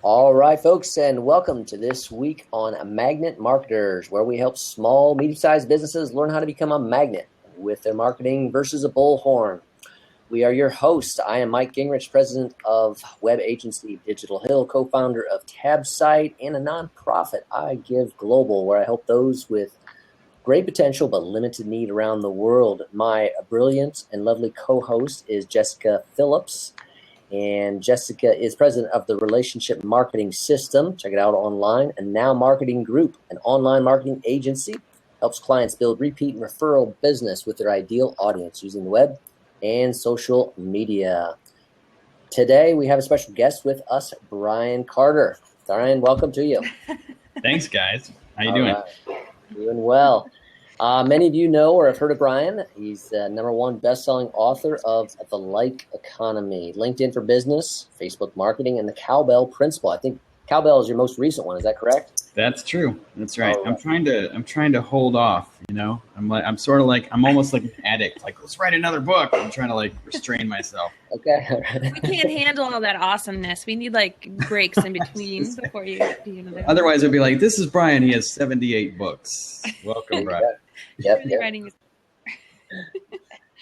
All right, folks, and welcome to this week on Magnet Marketers, where we help small, medium-sized businesses learn how to become a magnet with their marketing versus a bullhorn. We are your hosts. I am Mike Gingerich, president of web agency Digital Hill, co-founder of TabSite, and a nonprofit, I Give Global, where I help those with great potential but limited need around the world. My brilliant and lovely co-host is Jessica Phillips. And Jessica is president of the Relationship Marketing System. Check it out online. And Now Marketing Group, an online marketing agency, helps clients build repeat and referral business with their ideal audience using the web and social media. Today, we have a special guest with us, Brian Carter. Brian, welcome to you. Thanks, guys. How you doing? Doing well. Many of you know or have heard of Brian. He's the #1 best-selling author of The Like Economy, LinkedIn for Business, Facebook Marketing, and the Cowbell Principle. I think Cowbell is your most recent one. Is that correct? That's true. That's right. I'm trying to hold off. You know, I'm almost like an addict. Like, let's write another book. I'm trying to restrain myself. Okay. We can't handle all that awesomeness. We need breaks in between before you do another. Otherwise, it'd be like, this is Brian. He has 78 books. Welcome, Brian. Yep.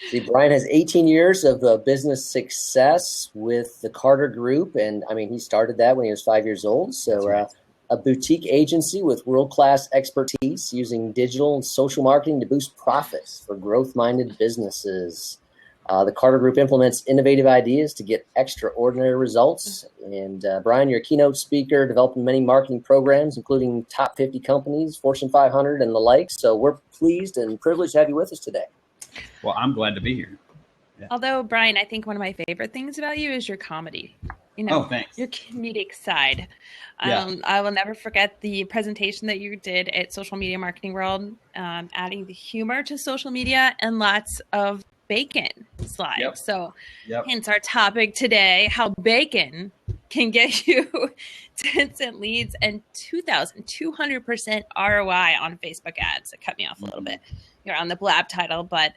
See, Brian has 18 years of business success with the Carter Group. And I mean, he started that when he was 5 years old. So right. A boutique agency with world-class expertise using digital and social marketing to boost profits for growth-minded businesses. The Carter Group implements innovative ideas to get extraordinary results. And Brian, you're a keynote speaker, developing many marketing programs, including top 50 companies, Fortune 500, and the like. So we're pleased and privileged to have you with us today. Well, I'm glad to be here. Yeah. Although, Brian, I think one of my favorite things about you is your comedy. You know, thanks. Your comedic side. Yeah. I will never forget the presentation that you did at Social Media Marketing World, adding the humor to social media and lots of bacon slides. Yep. So hence our topic today, how bacon can get you 10-cent leads and 2,200% ROI on Facebook ads. It cut me off a little bit. You're on the Blab title, but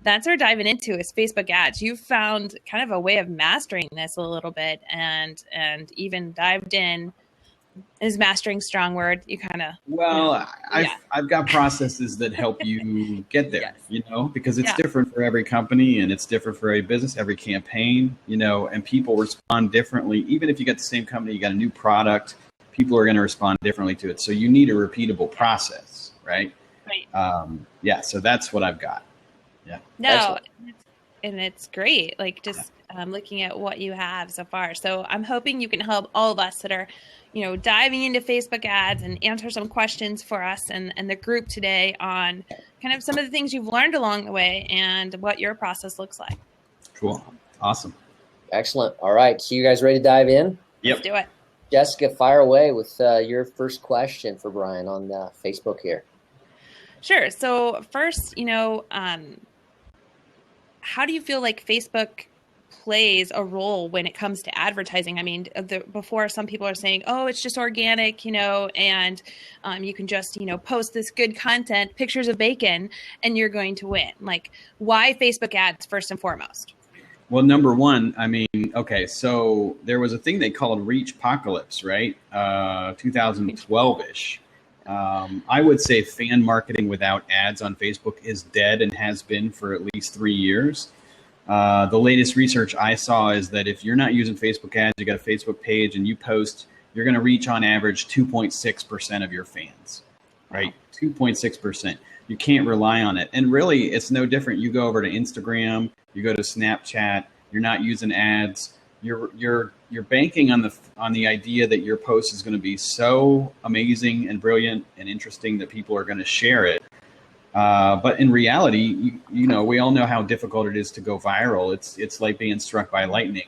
that's what we're diving into is Facebook ads. You've found kind of a way of mastering this a little bit and even dived in. Is mastering strong word? You kind of I've got processes that help you get there. Yes. You know, because it's different for every company and it's different for every business, every campaign. You know, and people respond differently. Even if you get the same company, you got a new product, people are going to respond differently to it. So you need a repeatable process, right? Right. So that's what I've got. Yeah. No, and it's great. Looking at what you have so far. So I'm hoping you can help all of us that are, diving into Facebook ads and answer some questions for us and the group today on kind of some of the things you've learned along the way and what your process looks like. Cool. Awesome. Excellent. All right. So you guys ready to dive in? Yep. Let's do it. Jessica, fire away with your first question for Brian on Facebook here. Sure. So first, how do you feel like Facebook plays a role when it comes to advertising? I mean, before some people are saying, oh, it's just organic, and you can just, post this good content, pictures of bacon, and you're going to win. Like, why Facebook ads first and foremost? Well, number one, so there was a thing they called Reach Apocalypse, right? 2012-ish. I would say fan marketing without ads on Facebook is dead and has been for at least 3 years. The latest research I saw is that if you're not using Facebook ads, you got a Facebook page and you post, you're going to reach on average 2.6% of your fans, right? 2.6%. You can't rely on it. And really, it's no different. You go over to Instagram, you go to Snapchat, you're not using ads. You're banking on the idea that your post is going to be so amazing and brilliant and interesting that people are going to share it. But in reality, we all know how difficult it is to go viral. It's like being struck by lightning,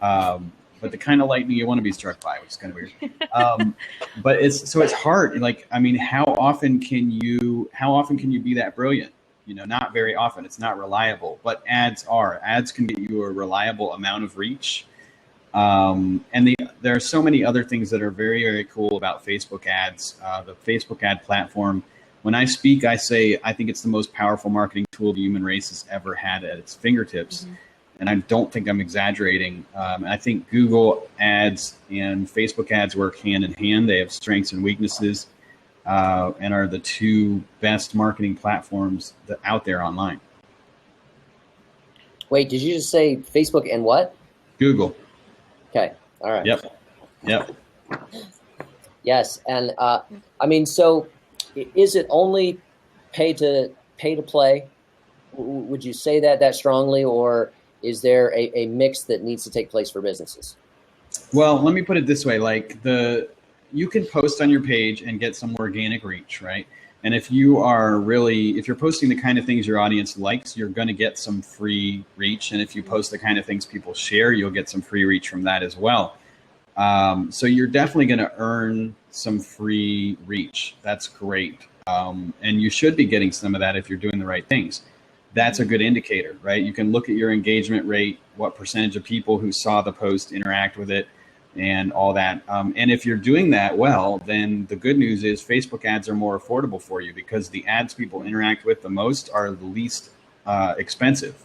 but the kind of lightning you want to be struck by, which is kind of weird. But it's hard. How often can you be that brilliant? Not very often. It's not reliable, but ads can get you a reliable amount of reach. There are so many other things that are very, very cool about Facebook ads. The Facebook ad platform. When I speak, I say I think it's the most powerful marketing tool the human race has ever had at its fingertips. and I don't think I'm exaggerating. I think Google ads and Facebook ads work hand in hand. They have strengths and weaknesses, and are the two best marketing platforms out there online. Wait, did you just say Facebook and what? Google. Okay. All right. Yep. Yes, and so is it only pay to play? Would you say that strongly, or is there a mix that needs to take place for businesses? Well, let me put it this way: you can post on your page and get some organic reach, right? And if you're posting the kind of things your audience likes, you're going to get some free reach. And if you post the kind of things people share, you'll get some free reach from that as well. So you're definitely going to earn some free reach. That's great. And you should be getting some of that if you're doing the right things. That's a good indicator, right? You can look at your engagement rate, what percentage of people who saw the post interact with it, and all that. And if you're doing that well, then the good news is Facebook ads are more affordable for you, because the ads people interact with the most are the least expensive.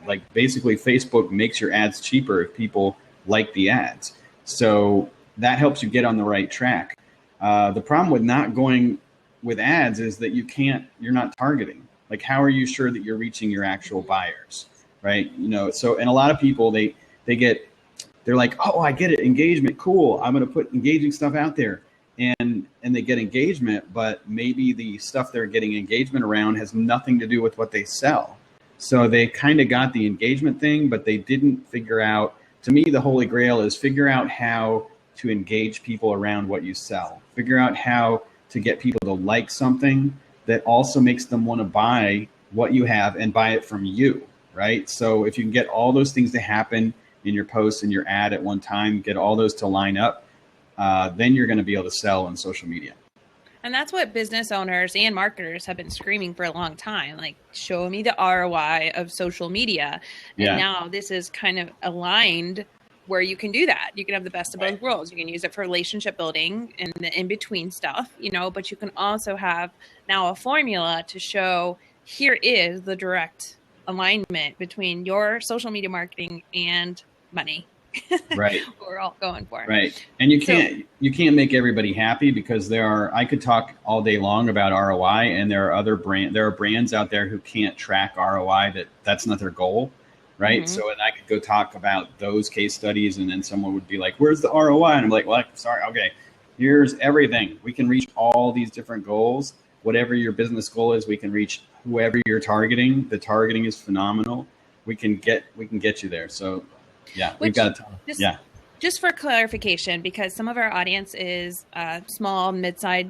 Like basically Facebook makes your ads cheaper if people like the ads. So that helps you get on the right track. The problem with not going with ads is that you're not targeting. Like, how are you sure that you're reaching your actual buyers, right? So, and a lot of people, they're like, oh, I get it, engagement, cool. I'm going to put engaging stuff out there, and they get engagement, but maybe the stuff they're getting engagement around has nothing to do with what they sell. So they kind of got the engagement thing, but they didn't figure out. To me, the holy grail is figure out how to engage people around what you sell. Figure out how to get people to like something that also makes them want to buy what you have and buy it from you, right? So if you can get all those things to happen in your post and your ad at one time, get all those to line up, then you're going to be able to sell on social media. And that's what business owners and marketers have been screaming for a long time. Like, show me the ROI of social media. And now this is kind of aligned where you can do that. You can have the best of both worlds. You can use it for relationship building and the in-between stuff, but you can also have now a formula to show here is the direct alignment between your social media marketing and money. Right. We're all going for. Right. And you can't make everybody happy, because I could talk all day long about ROI, and there are brands out there who can't track ROI, that's not their goal. Right. Mm-hmm. So, and I could go talk about those case studies, and then someone would be like, where's the ROI? And I'm like, well, sorry. Okay. Here's everything. We can reach all these different goals. Whatever your business goal is, we can reach whoever you're targeting. The targeting is phenomenal. We can get you there. So yeah, we've got a ton. Just for clarification, because some of our audience is small, mid-sized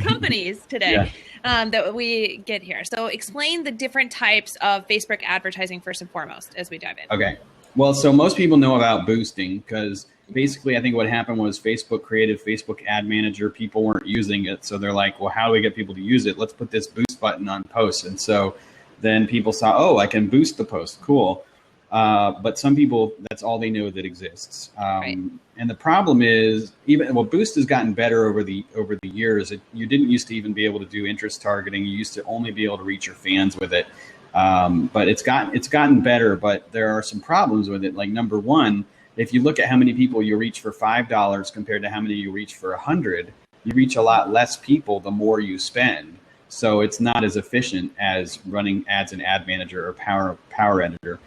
companies today that we get here. So explain the different types of Facebook advertising first and foremost as we dive in. Okay. Well, so most people know about boosting, because basically I think what happened was Facebook created Facebook Ad Manager. People weren't using it. So they're like, well, how do we get people to use it? Let's put this boost button on posts. And so then people saw, oh, I can boost the post. Cool. But some people, that's all they know that exists. And the problem is, Boost has gotten better over the years. You didn't used to even be able to do interest targeting. You used to only be able to reach your fans with it. But it's gotten better, but there are some problems with it. Like, number one, if you look at how many people you reach for $5 compared to how many you reach for $100, you reach a lot less people the more you spend. So it's not as efficient as running ads in Ad Manager or Power Editor.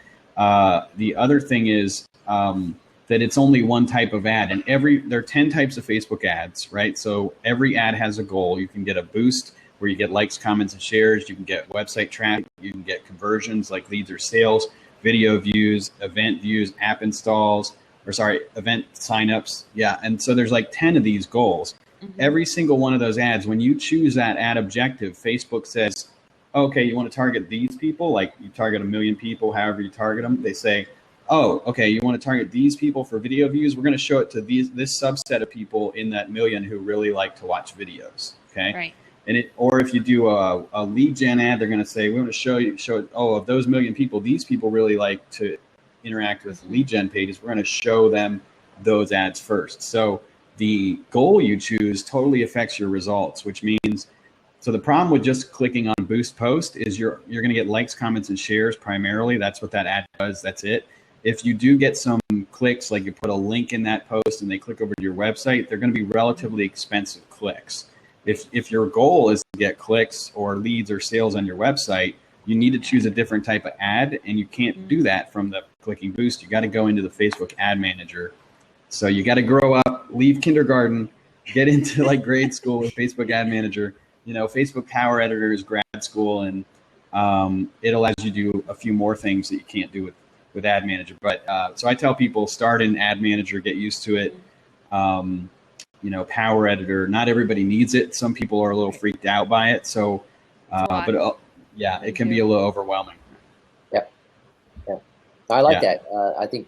The other thing is that it's only one type of ad, and there are 10 types of Facebook ads, right? So every ad has a goal. You can get a boost where you get likes, comments, and shares. You can get website traffic. You can get conversions like leads or sales, video views, event views, app installs, event signups. Yeah, and so there's like 10 of these goals. Mm-hmm. Every single one of those ads, when you choose that ad objective, Facebook says, okay, you want to target these people, like you target 1 million people, however you target them. They say, oh, okay, you want to target these people for video views? We're going to show it to this subset of people in that 1 million who really like to watch videos. Okay. Right. Or if you do a lead gen ad, they're going to say, we want to show it. Oh, of those 1 million people, these people really like to interact with lead gen pages. We're going to show them those ads first. So the goal you choose totally affects your results, which means, so the problem with just clicking on boost post is you're going to get likes, comments, and shares primarily. That's what that ad does. That's it. If you do get some clicks, like you put a link in that post and they click over to your website, they're going to be relatively expensive clicks. If your goal is to get clicks or leads or sales on your website, you need to choose a different type of ad, and you can't do that from the clicking boost. You got to go into the Facebook ad manager. So you got to grow up, leave kindergarten, get into like grade school with Facebook ad manager. Facebook Power Editor is grad school, and it allows you to do a few more things that you can't do with ad manager. But so I tell people, start in ad manager, get used to it. Power Editor, not everybody needs it. Some people are a little freaked out by it. So, it can be a little overwhelming. Yep. I like that. I think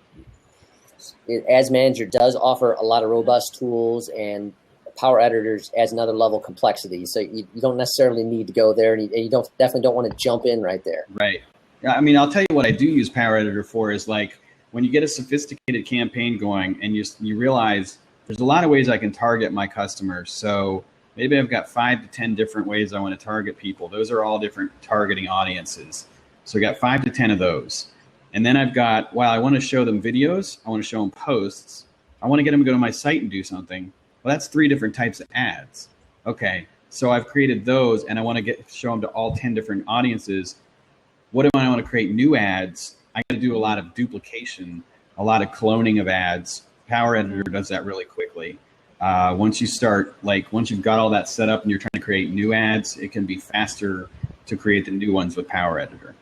Ads Manager does offer a lot of robust tools, and Power Editors adds another level of complexity. So you don't necessarily need to go there, and you definitely don't want to jump in right there. Right. I mean, I'll tell you what I do use Power Editor for is like when you get a sophisticated campaign going and you realize there's a lot of ways I can target my customers. So maybe I've got 5 to 10 different ways I want to target people. Those are all different targeting audiences. So I got 5 to 10 of those. And then I've got, I want to show them videos. I want to show them posts. I want to get them to go to my site and do something. Well, that's 3 different types of ads. Okay, so I've created those, and I want to show them to all 10 different audiences. What do I want to create new ads? I got to do a lot of duplication, a lot of cloning of ads. Power Editor does that really quickly. Once you've got all that set up and you're trying to create new ads, it can be faster to create the new ones with Power Editor.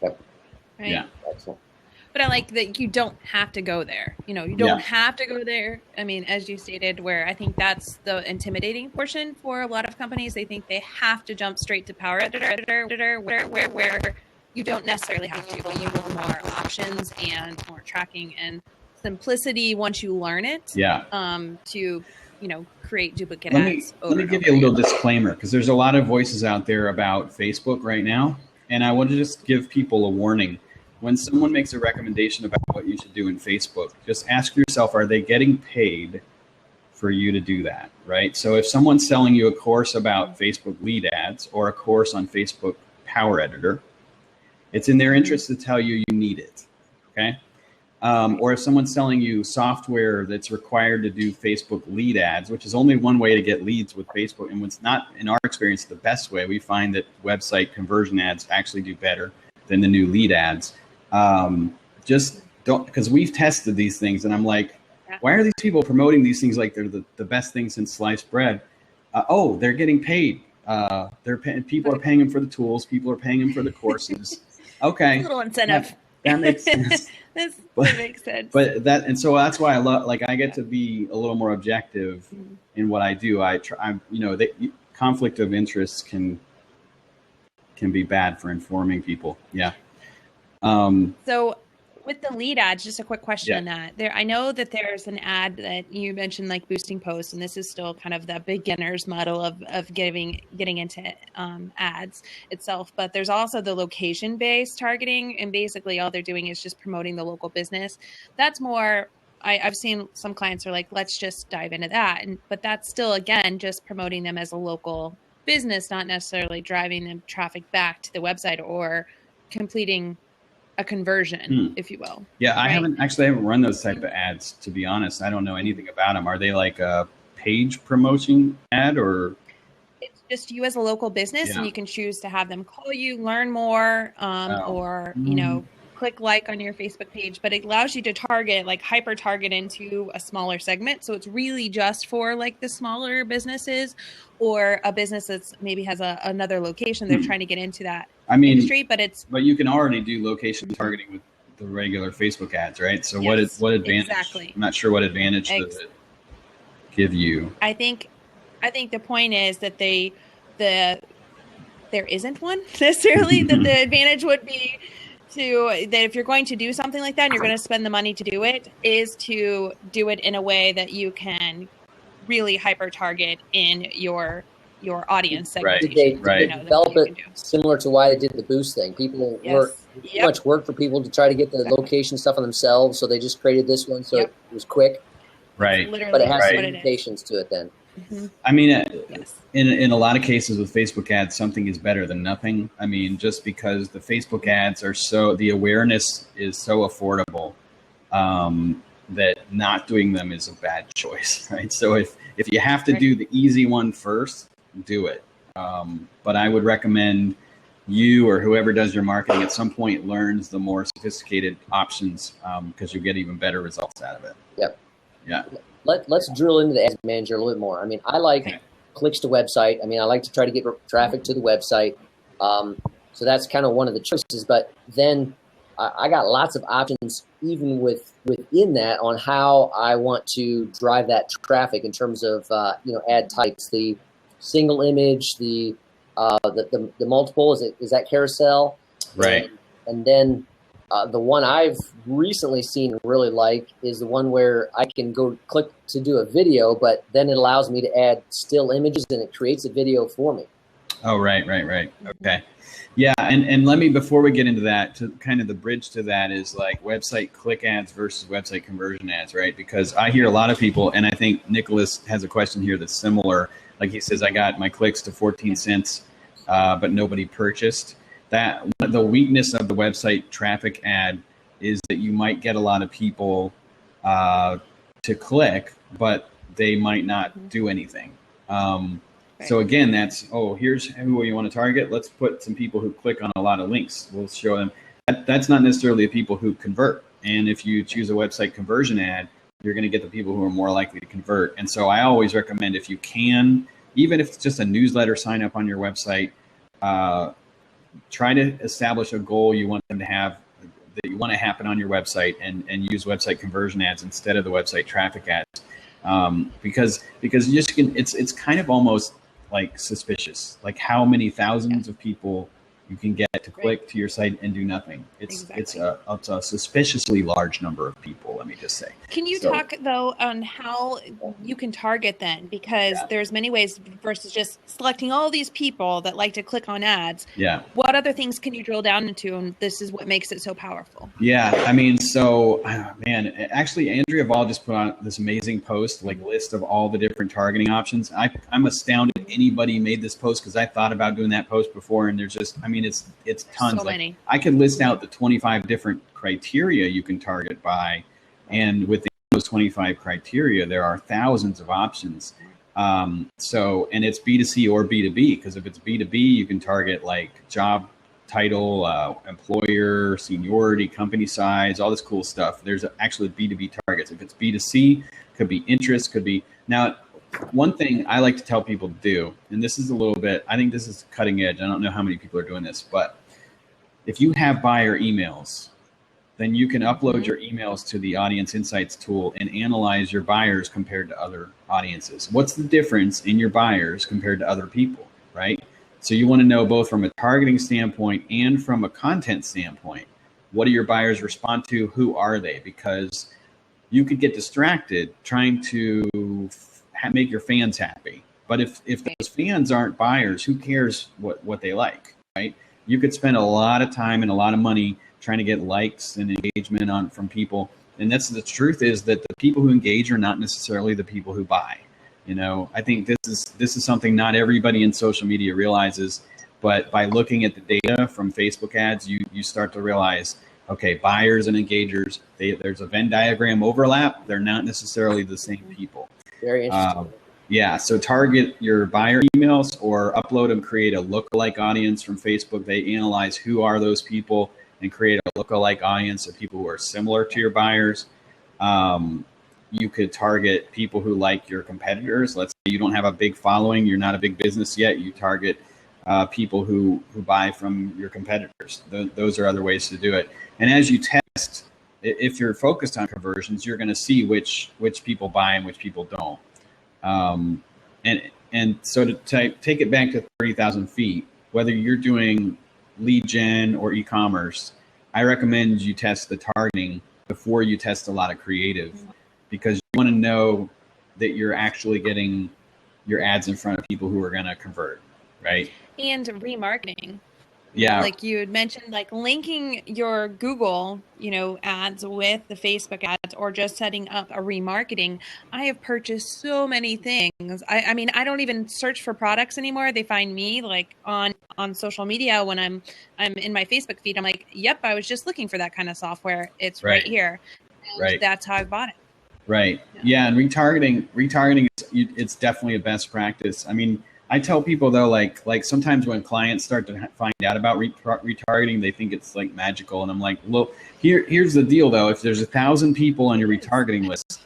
Okay. Right. Yeah. Excellent. But I like that you don't have to go there. You don't have to go there. I mean, as you stated, where I think that's the intimidating portion for a lot of companies. They think they have to jump straight to Power Editor, where you don't necessarily have to. But you want more options and more tracking and simplicity once you learn it. Yeah. To create duplicate ads. Let me give you a little disclaimer, because there's a lot of voices out there about Facebook right now, and I want to just give people a warning. When someone makes a recommendation about what you should do in Facebook, just ask yourself, are they getting paid for you to do that, right? So if someone's selling you a course about Facebook lead ads or a course on Facebook Power Editor, it's in their interest to tell you you need it, okay? Or if someone's selling you software that's required to do Facebook lead ads, which is only one way to get leads with Facebook, and it's not, in our experience, the best way. We find that website conversion ads actually do better than the new lead ads. Just don't, because we've tested these things, and I'm like, why are these people promoting these things like they're the best thing since sliced bread? They're getting paid. People are paying them for the tools. People are paying them for the courses. Okay. A little incentive. That makes sense. that makes sense. So that's why I love, I get to be a little more objective in what I do. Conflict of interests can be bad for informing people. Yeah. So with the lead ads, just a quick question on that. I know that there's an ad that you mentioned, like boosting posts, and this is still kind of the beginner's model of getting into ads itself. But there's also the location-based targeting, and basically all they're doing is just promoting the local business. That's more. I've seen some clients are like, let's just dive into that, but that's still, again, just promoting them as a local business, not necessarily driving them traffic back to the website or completing a conversion, if you will. Yeah, right? I haven't run those type of ads, to be honest. I don't know anything about them. Are they like a page promotion ad, or? It's just you as a local business, and you can choose to have them call you, learn more, or click like on your Facebook page. But it allows you to target, like hyper target into a smaller segment. So it's really just for like the smaller businesses, or a business that's maybe has another location. They're trying to get into that industry, but you can already do location targeting with the regular Facebook ads, right? So what advantage? Exactly. I'm not sure what advantage does it give you. I think the point is that there isn't one necessarily. That the advantage would be that if you're going to do something like that and you're going to spend the money to do it, is to do it in a way that you can really hyper target in your audience segmentation. Right. Develop it similar to why they did the boost thing. People much work for people to try to get the location stuff on themselves, so they just created this one so it was quick. Right. But it has some limitations to it then. I mean, Yes. in a lot of cases with Facebook ads, something is better than nothing. I mean, just because the Facebook ads are the awareness is so affordable, that not doing them is a bad choice, right? So if you have to do the easy one first, do it. But I would recommend you or whoever does your marketing at some point learns the more sophisticated options, because you'll get even better results out of it. Yep. Yeah. Let's drill into the ads manager a little bit more. I mean, I like clicks to website. I mean, I like to try to get traffic to the website. So that's kind of one of the choices. But then I got lots of options even within that on how I want to drive that traffic in terms of ad types, the single image, the multiple, is that carousel, Right. and then the one I've recently seen really like is the one where I can go click to do a video, but then it allows me to add still images and it creates a video for me. Oh, right. Okay. Yeah, and let me, before we get into that, to kind of the bridge to that is like website click ads versus website conversion ads, right? Because I hear a lot of people, and I think Nicholas has a question here that's similar. Like he says, I got my clicks to 14 cents, but nobody purchased. That the weakness of the website traffic ad is that you might get a lot of people to click, but they might not do anything. So again, that's, here's who you want to target. Let's put some people who click on a lot of links. We'll show them. That's not necessarily the people who convert. And if you choose a website conversion ad, you're going to get the people who are more likely to convert. And so I always recommend, if you can, even if it's just a newsletter sign up on your website, try to establish a goal you want them to have, that you want to happen on your website, and use website conversion ads instead of the website traffic ads. Because you just can, it's kind of almost like suspicious, like how many thousands of people you can get to click to your site and do nothing. It's a suspiciously large number of people, let me just say. Can you talk though on how you can target then? Because there's many ways versus just selecting all these people that like to click on ads. Yeah. What other things can you drill down into? And this is what makes it so powerful. Yeah. I mean, so man, actually Andrea Vall just put on this amazing post, like list of all the different targeting options. I'm astounded anybody made this post, because I thought about doing that post before, and there's just, I mean, it's tons. So many. I could list out the 25 different criteria you can target by, and within those 25 criteria, there are thousands of options. And it's B2C or B2B, because if it's B2B, you can target like job title, employer, seniority, company size, all this cool stuff. There's actually B2B targets. If it's B2C, could be interest, could be. Now, one thing I like to tell people to do, and this is a little bit, I think this is cutting edge. I don't know how many people are doing this, but if you have buyer emails, then you can upload your emails to the Audience Insights tool and analyze your buyers compared to other audiences. What's the difference in your buyers compared to other people, right? So you want to know both from a targeting standpoint and from a content standpoint, what do your buyers respond to? Who are they? Because you could get distracted trying to make your fans happy. But if those fans aren't buyers, who cares what they like, right? You could spend a lot of time and a lot of money trying to get likes and engagement from people. And that's the truth, is that the people who engage are not necessarily the people who buy. You know, I think this is something not everybody in social media realizes, but by looking at the data from Facebook ads, you start to realize, okay, buyers and engagers, there's a Venn diagram overlap. They're not necessarily the same people. Very interesting. So target your buyer emails or upload and create a lookalike audience from Facebook. They analyze who are those people and create a lookalike audience of people who are similar to your buyers. You could target people who like your competitors. Let's say you don't have a big following, you're not a big business yet. You target people who buy from your competitors. Those are other ways to do it. And as you test, if you're focused on conversions, you're going to see which people buy and which people don't. And so to take it back to 30,000 feet, whether you're doing lead gen or e-commerce, I recommend you test the targeting before you test a lot of creative, because you want to know that you're actually getting your ads in front of people who are going to convert, right? And remarketing. Yeah. Like you had mentioned, like linking your Google, ads with the Facebook ads, or just setting up a remarketing. I have purchased so many things. I mean, I don't even search for products anymore. They find me like on social media when I'm in my Facebook feed. I'm like, yep, I was just looking for that kind of software. It's right here. And Right. that's how I bought it. Right. Yeah. And retargeting, it's definitely a best practice. I mean, I tell people though, like sometimes when clients start to find out about retargeting, they think it's like magical. And I'm like, well, here's the deal though. If there's 1,000 people on your retargeting list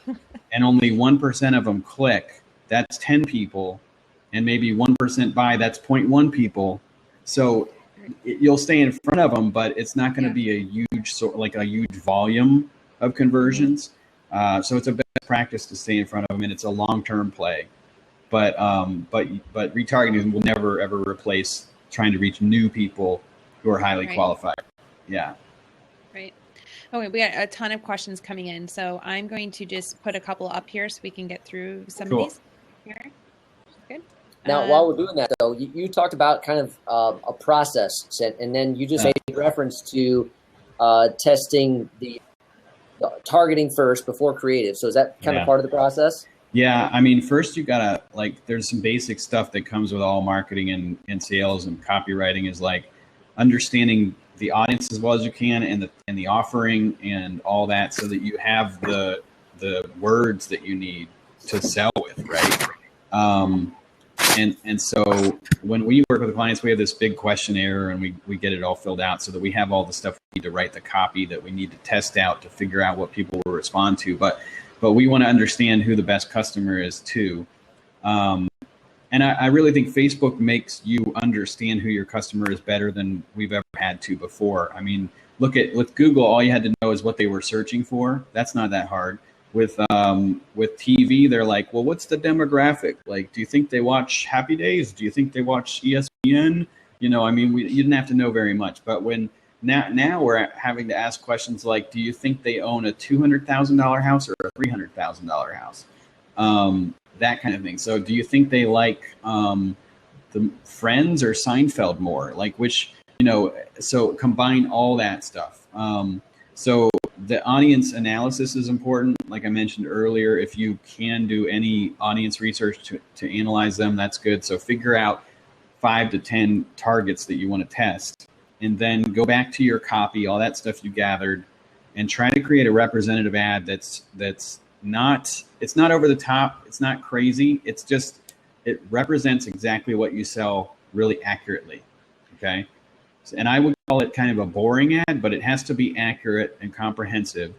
and only 1% of them click, that's 10 people, and maybe 1% buy, that's 0.1 people. So you'll stay in front of them, but it's not going to be a huge volume of conversions. So it's a best practice to stay in front of them, and it's a long-term play. But retargeting will never ever replace trying to reach new people who are highly qualified. Yeah. Right. Okay, we got a ton of questions coming in, so I'm going to just put a couple up here so we can get through some of these. Here. Good. Now, while we're doing that, though, you talked about kind of a process, and then you just made reference to testing the targeting first before creative. So is that kind of part of the process? Yeah, I mean, first you gotta, like, there's some basic stuff that comes with all marketing and sales and copywriting, is like understanding the audience as well as you can, and the offering and all that, so that you have the words that you need to sell with, right? And so when we work with clients, we have this big questionnaire, and we get it all filled out so that we have all the stuff we need to write the copy that we need to test out to figure out what people will respond to. But we want to understand who the best customer is too. And I really think Facebook makes you understand who your customer is better than we've ever had to before. I mean, with Google, all you had to know is what they were searching for. That's not that hard. With TV, they're like, well, what's the demographic? Like, do you think they watch Happy Days? Do you think they watch ESPN? I mean, you didn't have to know very much. But now we're having to ask questions like, do you think they own a $200,000 house or a $300,000 house? That kind of thing. So do you think they like the Friends or Seinfeld more? Like which, so combine all that stuff. So the audience analysis is important. Like I mentioned earlier, if you can do any audience research to analyze them, that's good. So figure out 5 to 10 targets that you want to test, and then go back to your copy, all that stuff you gathered, and try to create a representative ad that's not, it's not over the top, it's not crazy, it represents exactly what you sell really accurately. Okay. And I would call it kind of a boring ad, but it has to be accurate and comprehensive.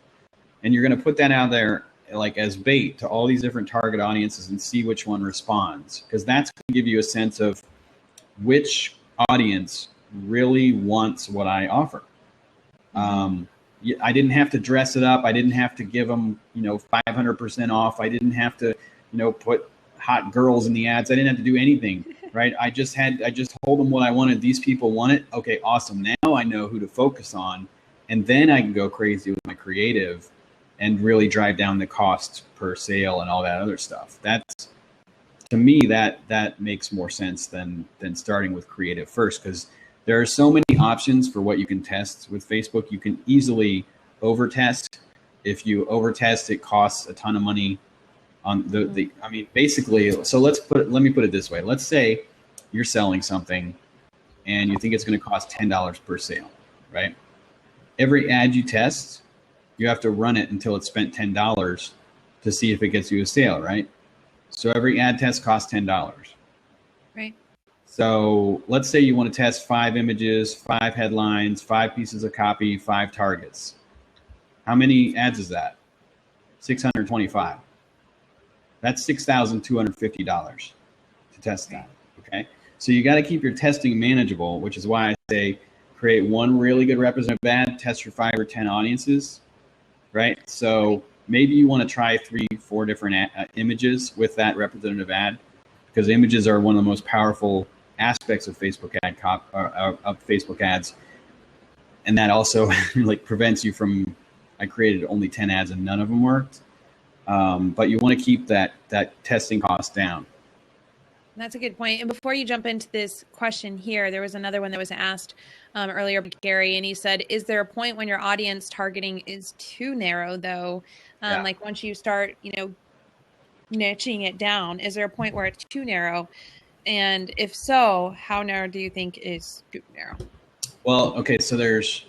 And you're going to put that out there like as bait to all these different target audiences and see which one responds, because that's going to give you a sense of which audience really wants what I offer. I didn't have to dress it up. I didn't have to give them, 500% off. I didn't have to, put hot girls in the ads. I didn't have to do anything, right? I just told them what I wanted. These people want it. Okay, awesome. Now I know who to focus on, and then I can go crazy with my creative and really drive down the cost per sale and all that other stuff. That's, to me, that makes more sense than starting with creative first, because there are so many options for what you can test with Facebook. You can easily over-test. If you over-test, it costs a ton of money on I mean, basically, so let me put it this way. Let's say you're selling something and you think it's going to cost $10 per sale, right? Every ad you test, you have to run it until it's spent $10 to see if it gets you a sale, right? So every ad test costs $10. Right. So let's say you want to test 5 images, 5 headlines, 5 pieces of copy, 5 targets. How many ads is that? 625. That's $6,250 to test that. Okay. So you got to keep your testing manageable, which is why I say create one really good representative ad, test your 5 or 10 audiences, right? So maybe you want to try 3, 4 different images with that representative ad, because images are one of the most powerful aspects of Facebook Facebook ads, and that also like prevents you from. I created only 10 ads and none of them worked, but you want to keep that testing cost down. That's a good point. And before you jump into this question here, there was another one that was asked earlier by Gary, and he said, is there a point when your audience targeting is too narrow, though? Like once you start, niching it down, is there a point where it's too narrow? And if so, how narrow do you think is too narrow? Well, okay, so there's,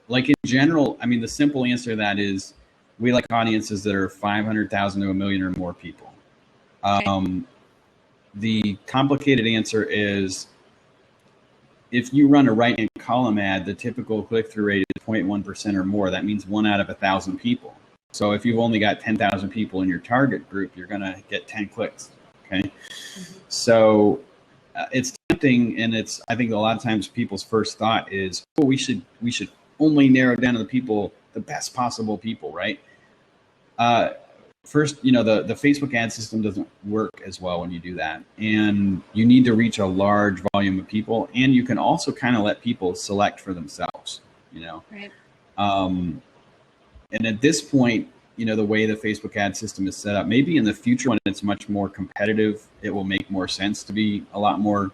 like in general, I mean, the simple answer to that is we like audiences that are 500,000 to a million or more people. Okay. The complicated answer is if you run a right-hand column ad, the typical click-through rate is 0.1% or more. That means 1 out of 1,000 people. So if you've only got 10,000 people in your target group, you're going to get 10 clicks. Okay. Mm-hmm. So it's tempting, and I think a lot of times people's first thought is, oh, we should only narrow down to the best possible people, right? First, the Facebook ad system doesn't work as well when you do that. And you need to reach a large volume of people. And you can also kind of let people select for themselves, Right. And at this point, the way the Facebook ad system is set up, maybe in the future when it's much more competitive, it will make more sense to be a lot more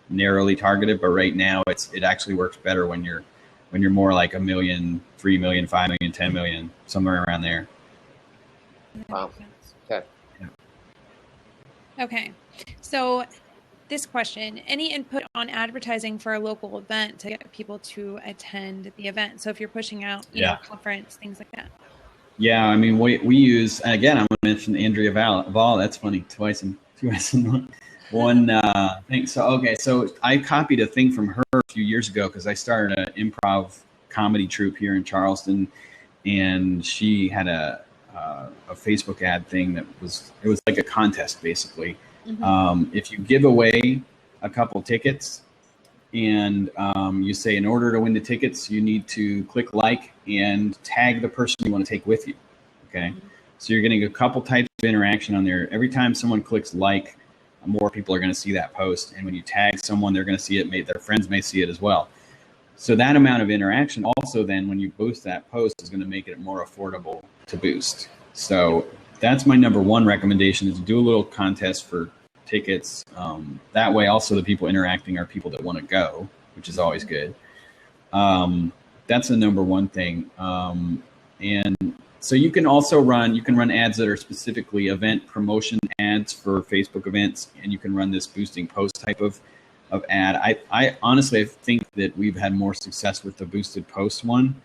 narrowly targeted. But right now, it actually works better when you're more like 1 million, 3 million, 5 million, 10 million, somewhere around there. Wow. Okay. Yeah. Okay. So this question, any input on advertising for a local event to get people to attend the event? So if you're pushing out, conference, things like that. Yeah, I mean, we use, and again, I'm going to mention Andrea Val. That's funny, twice in one thing. So I copied a thing from her a few years ago because I started an improv comedy troupe here in Charleston, and she had a Facebook ad thing it was like a contest basically. Mm-hmm. If you give away a couple tickets and you say, in order to win the tickets, you need to click like and tag the person you want to take with you. Okay. Mm-hmm. So you're getting a couple types of interaction on there. Every time someone clicks like, more people are going to see that post. And when you tag someone, they're going to see it. Their friends may see it as well. So that amount of interaction also then when you boost that post is going to make it more affordable to boost. So that's my number one recommendation, is to do a little contest for tickets. That way also the people interacting are people that want to go, which is always good. That's the number one thing. And so you can also run ads that are specifically event promotion ads for Facebook events, and you can run this boosting post type of ad. I honestly think that we've had more success with the boosted post one.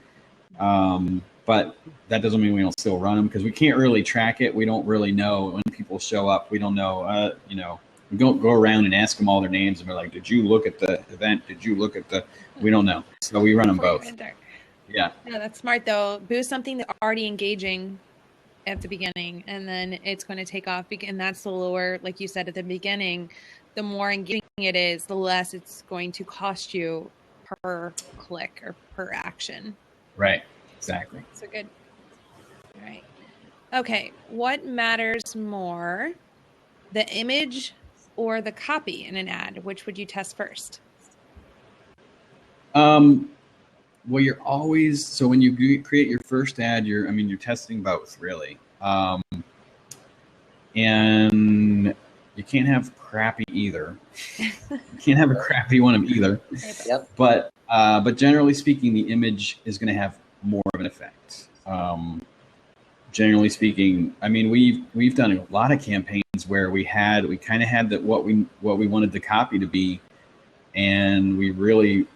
But that doesn't mean we don't still run them, because we can't really track it. We don't really know when people show up. We don't know, we don't go around and ask them all their names and we're like, did you look at the event? Did you look at we don't know. So we run them both. Yeah. Yeah, that's smart though. Boost something that's already engaging at the beginning, and then it's going to take off. And that's the lower, like you said at the beginning, the more engaging it is, the less it's going to cost you per click or per action. Right. Exactly. So good. All right. Okay. What matters more, the image or the copy in an ad? Which would you test first? Well, you're always, so when you create your first ad, you're testing both really. And you can't have crappy either. You can't have a crappy one of either. Yep. But generally speaking, the image is going to have more of an effect. Generally speaking, I mean, we've done a lot of campaigns where we kind of had that what we wanted the copy to be, and we really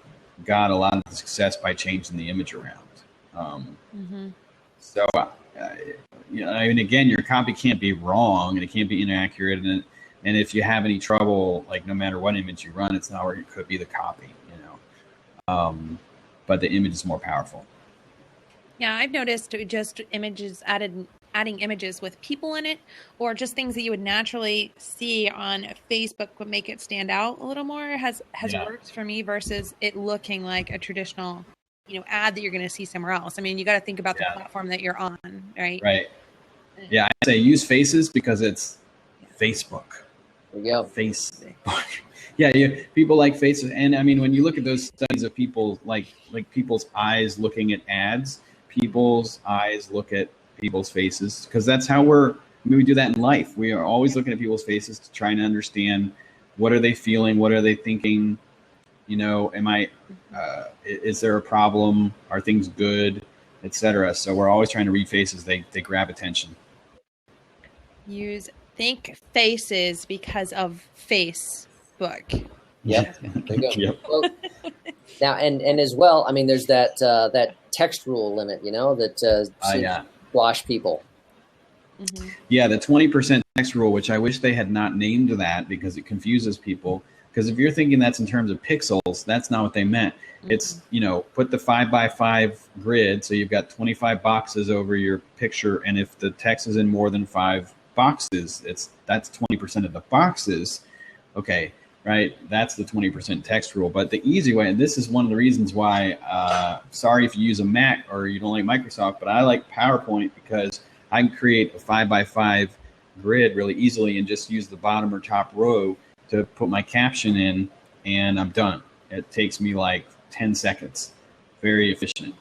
got a lot of success by changing the image around. So, I mean, again, your copy can't be wrong and it can't be inaccurate, and if you have any trouble, like no matter what image you run, it's not where it could be the copy, but the image is more powerful. Yeah, I've noticed just adding images with people in it, or just things that you would naturally see on Facebook would make it stand out a little more, has worked for me versus it looking like a traditional, ad that you're going to see somewhere else. I mean, you got to think about the platform that you're on, right? Right. Yeah, I say use faces because it's Facebook. Yeah. Facebook. Yeah, people like faces, and I mean, when you look at those studies of people, like people's eyes looking at ads, people's eyes look at people's faces, because that's how we do that in life. We are always looking at people's faces to try and understand what are they feeling? What are they thinking? You know, is there a problem? Are things good? Etc. So we're always trying to read faces. They grab attention. Use think faces because of Facebook. Yep. There you go. Yep. Well, now, and as well, I mean, there's that text rule limit, that squash people. Mm-hmm. Yeah, the 20% text rule, which I wish they had not named that because it confuses people. Because if you're thinking that's in terms of pixels, that's not what they meant. Mm-hmm. It's, put the 5x5 grid, so you've got 25 boxes over your picture, and if the text is in more than 5 boxes, that's 20% of the boxes. Okay, right? That's the 20% text rule. But the easy way, and this is one of the reasons why, sorry if you use a Mac or you don't like Microsoft, but I like PowerPoint because I can create a 5x5 grid really easily and just use the bottom or top row to put my caption in, and I'm done. It takes me like 10 seconds. Very efficient.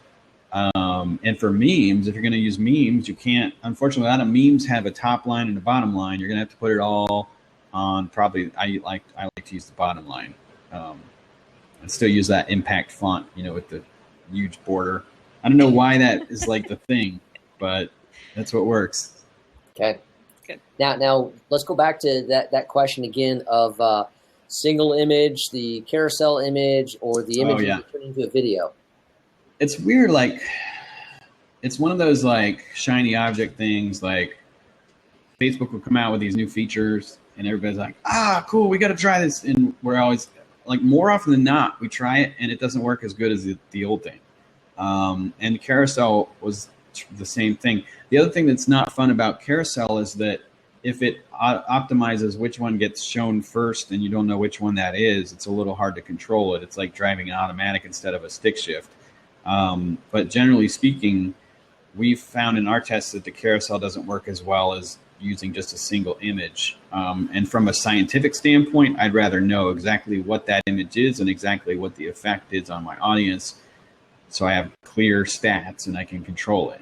And for memes, if you're going to use memes, you can't, unfortunately, a lot of memes have a top line and a bottom line. You're going to have to put it all on probably, I like to use the bottom line. And still use that impact font, with the huge border. I don't know why that is like the thing, but that's what works. Okay. Good. Now let's go back to that question again of single image, the carousel image, or the image that turn into a video. It's weird. Like, it's one of those like shiny object things. Like, Facebook will come out with these new features, and everybody's like, cool, we got to try this. And we're always like, more often than not, we try it, and it doesn't work as good as the old thing. And carousel was the same thing. The other thing that's not fun about carousel is that if it optimizes which one gets shown first and you don't know which one that is, it's a little hard to control it. It's like driving an automatic instead of a stick shift. But generally speaking, we've found in our tests that the carousel doesn't work as well as using just a single image. And from a scientific standpoint, I'd rather know exactly what that image is and exactly what the effect is on my audience, so I have clear stats and I can control it,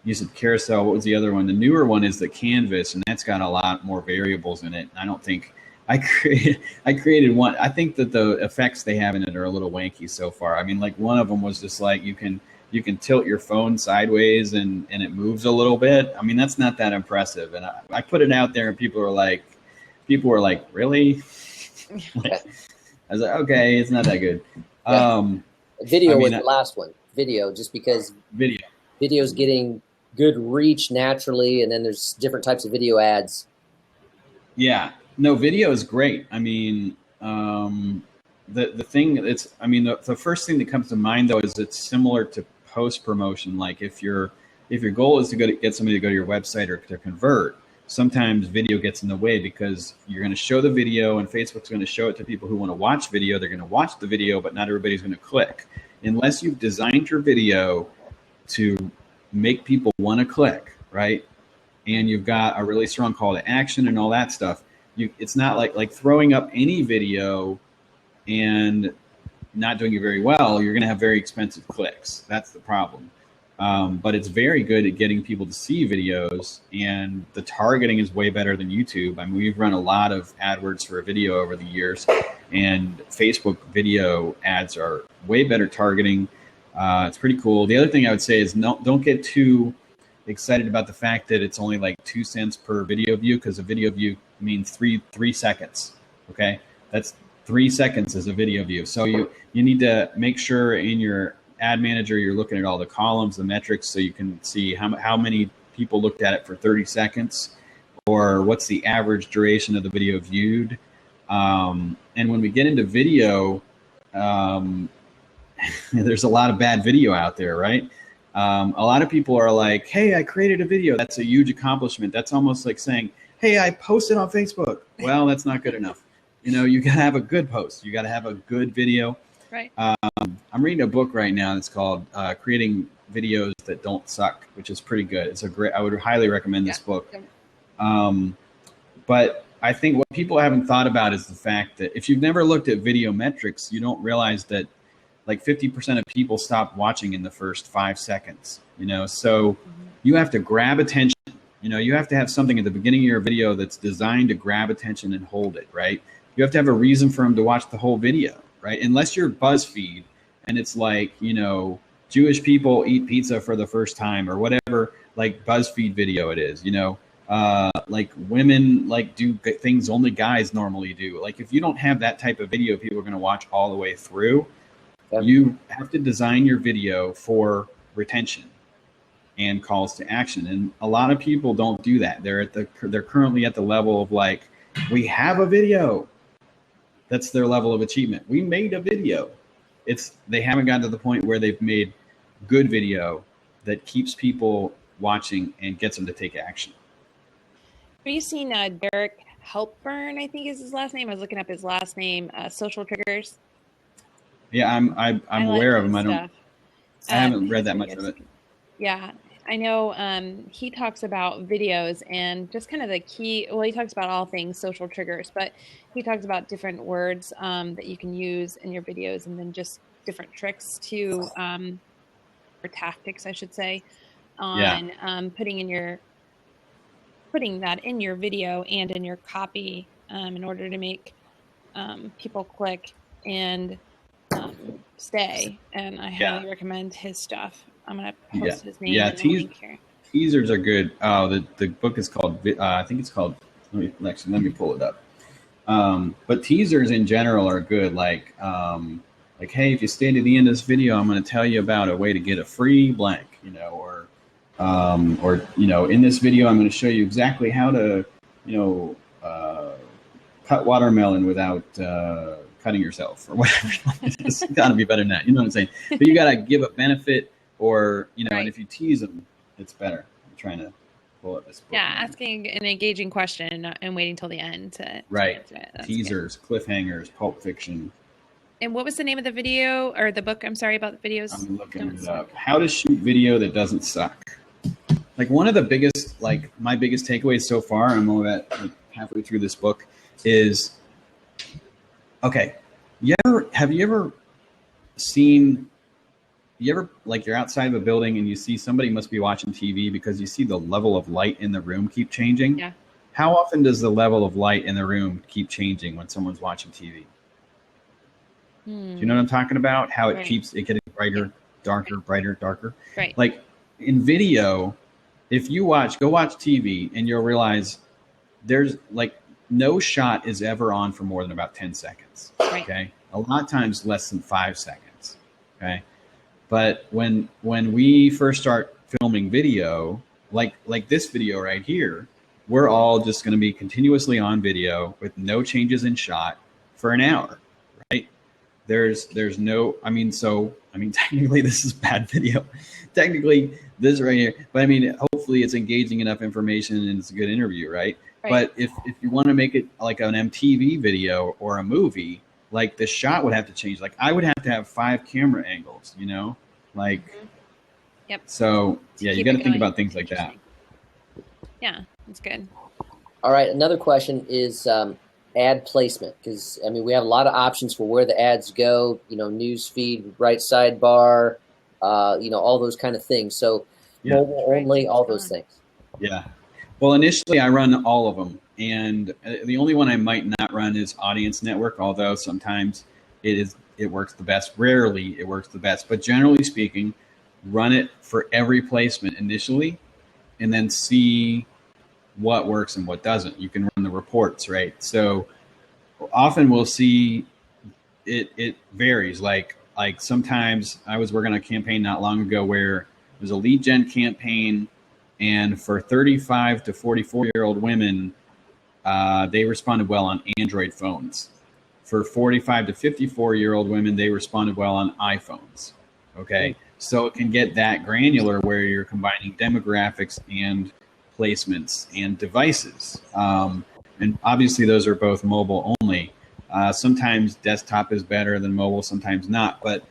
You said carousel. What was the other one? The newer one is the canvas, and that's got a lot more variables in it. I don't think I created one. I think that the effects they have in it are a little wanky so far. I mean, like, one of them was just like you can tilt your phone sideways and it moves a little bit. I mean, that's not that impressive. And I put it out there, and people were like, really? I was like, okay, it's not that good. Video was the last one. Video, just because video's getting good reach naturally, and then there's different types of video ads. Yeah, no, video is great. I mean, the thing that's, I mean, the first thing that comes to mind though is it's similar to post promotion. Like, if your goal is to get somebody to go to your website or to convert, sometimes video gets in the way because you're going to show the video and Facebook's going to show it to people who want to watch video. They're going to watch the video, but not everybody's going to click. Unless you've designed your video to make people want to click, right? And you've got a really strong call to action and all that stuff. It's not like throwing up any video and not doing it very well. You're going to have very expensive clicks. That's the problem. But it's very good at getting people to see videos, and the targeting is way better than YouTube. I mean, we've run a lot of AdWords for a video over the years, and Facebook video ads are way better targeting. It's pretty cool. The other thing I would say is don't get too excited about the fact that it's only like 2 cents per video view, because a video view means three seconds. Okay, that's 3 seconds as a video view. So you need to make sure in your ad manager you're looking at all the columns, the metrics, so you can see how many people looked at it for 30 seconds, or what's the average duration of the video viewed. And when we get into video, there's a lot of bad video out there, right? A lot of people are like, hey, I created a video. That's a huge accomplishment. That's almost like saying, hey, I posted on Facebook. Well, that's not good enough. You got to have a good post. You got to have a good video. Right. I'm reading a book right now that's called Creating Videos That Don't Suck, which is pretty good. I would highly recommend this book. But I think what people haven't thought about is the fact that if you've never looked at video metrics, you don't realize that like 50% of people stop watching in the first 5 seconds, so you have to grab attention. You know, you have to have something at the beginning of your video that's designed to grab attention and hold it, right? You have to have a reason for them to watch the whole video, right? Unless you're BuzzFeed and it's like, you know, Jewish people eat pizza for the first time or whatever, like BuzzFeed video it is, you know, like women like do things only guys normally do. Like if you don't have that type of video, people are going to watch all the way through. Yep. You have to design your video for retention and calls to action. And a lot of people don't do that. They're currently at the level of like, we have a video. That's their level of achievement. We made a video. They haven't gotten to the point where they've made good video that keeps people watching and gets them to take action. Have you seen Derek Helpburn, I think is his last name. I was looking up his last name, Social Triggers. Yeah, I'm aware of him. I haven't read that much of it. Yeah, I know he talks about videos and just kind of the key, well, he talks about all things social triggers, but he talks about different words that you can use in your videos and then just different tricks to, or tactics, I should say, on putting that in your video and in your copy in order to make people click and stay. And I highly recommend his stuff. I'm going to post his name in the link here. Teasers are good. The book is called, I think it's called, let me pull it up. But teasers in general are good. Like, hey, if you stay to the end of this video, I'm going to tell you about a way to get a free blank, you know, or, you know, in this video, I'm going to show you exactly how to, you know, cut watermelon without cutting yourself or whatever. It's got to be better than that. You know what I'm saying? But you got to give a benefit. Or, you know, and if you tease them, it's better. I'm trying to pull up this book. Yeah, asking an engaging question and waiting till the end to answer it. That's Teasers, good. Cliffhangers, Pulp Fiction. And what was the name of the video or the book? I'm sorry about the videos. I'm looking it up. How to shoot video that doesn't suck. Like one of the biggest, like my biggest takeaways so far, I'm only about like halfway through this book, is, okay, have you ever seen... You ever, like, you're outside of a building and you see somebody must be watching TV because you see the level of light in the room keep changing? Yeah. How often does the level of light in the room keep changing when someone's watching TV? Do you know what I'm talking about? How it keeps it getting brighter, darker, brighter, darker. Right. Like in video, if you go watch TV and you'll realize there's like no shot is ever on for more than about 10 seconds. Right. Okay. A lot of times less than 5 seconds. Okay. But when we first start filming video, like this video right here, we're all just going to be continuously on video with no changes in shot for an hour, right? There's no, technically this is bad video. Technically this right here, but I mean, hopefully it's engaging enough information and it's a good interview, right? But if you want to make it like an MTV video or a movie, like the shot would have to change. Like I would have to have 5 camera angles, you know, like, Yep. So yeah, you got to think about things like that. Yeah, that's good. All right. Another question is ad placement. Cause I mean, we have a lot of options for where the ads go, you know, news feed, right sidebar, you know, all those kind of things. So mobile only, all those things. Yeah. Well, initially I run all of them. And the only one I might not run is Audience Network, although sometimes it works the best. Rarely it works the best, but generally speaking, run it for every placement initially and then see what works and what doesn't. You can run the reports, right? So often we'll see it varies. Like sometimes I was working on a campaign not long ago where it was a lead gen campaign, and for 35 to 44-year-old women, they responded well on Android phones. For 45 to 54-year-old women, they responded well on iPhones. Okay, so it can get that granular where you're combining demographics and placements and devices. And obviously those are both mobile only. Sometimes desktop is better than mobile, sometimes not. But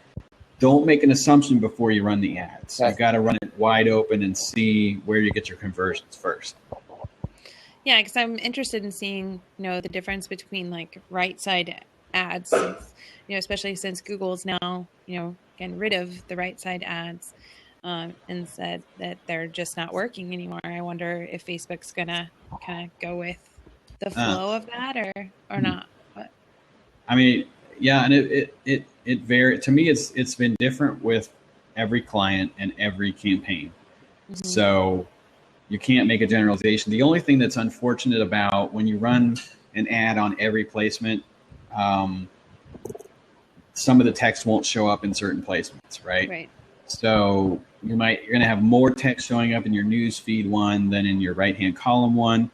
don't make an assumption before you run the ads. You've got to run it wide open and see where you get your conversions first. Yeah, because I'm interested in seeing, you know, the difference between like right side ads, since, you know, especially since Google's now, you know, getting rid of the right side ads. and said that they're just not working anymore. I wonder if Facebook's gonna kind of go with the flow of that or not. But I mean, yeah, and it varies. To me, it's been different with every client and every campaign. Mm-hmm. So you can't make a generalization. The only thing that's unfortunate about when you run an ad on every placement, some of the text won't show up in certain placements, right? Right. So you're going to have more text showing up in your news feed one than in your right-hand column one.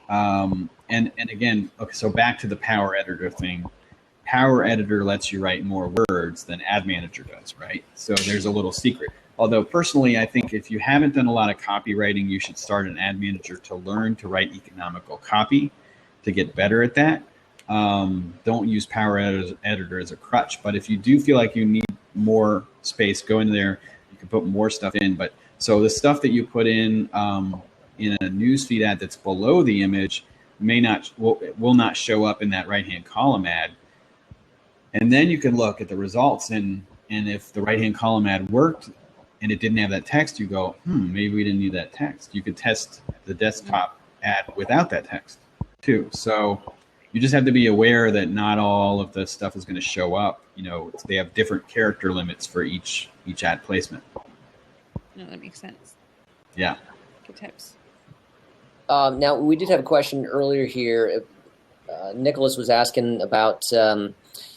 And again, okay, so back to the Power Editor thing. Power Editor lets you write more words than Ad Manager does, right? So there's a little secret. Although personally, I think if you haven't done a lot of copywriting, you should start an Ad Manager to learn to write economical copy, to get better at that. Don't use Power Editor as a crutch. But if you do feel like you need more space, go in there. You can put more stuff in. But so the stuff that you put in a newsfeed ad that's below the image will not show up in that right-hand column ad. And then you can look at the results, and if the right-hand column ad worked and it didn't have that text, you go, maybe we didn't need that text. You could test the desktop ad without that text too. So you just have to be aware that not all of the stuff is going to show up. You know, they have different character limits for each ad placement. No, that makes sense. Yeah. Good tips. Now, we did have a question earlier here. Nicholas was asking about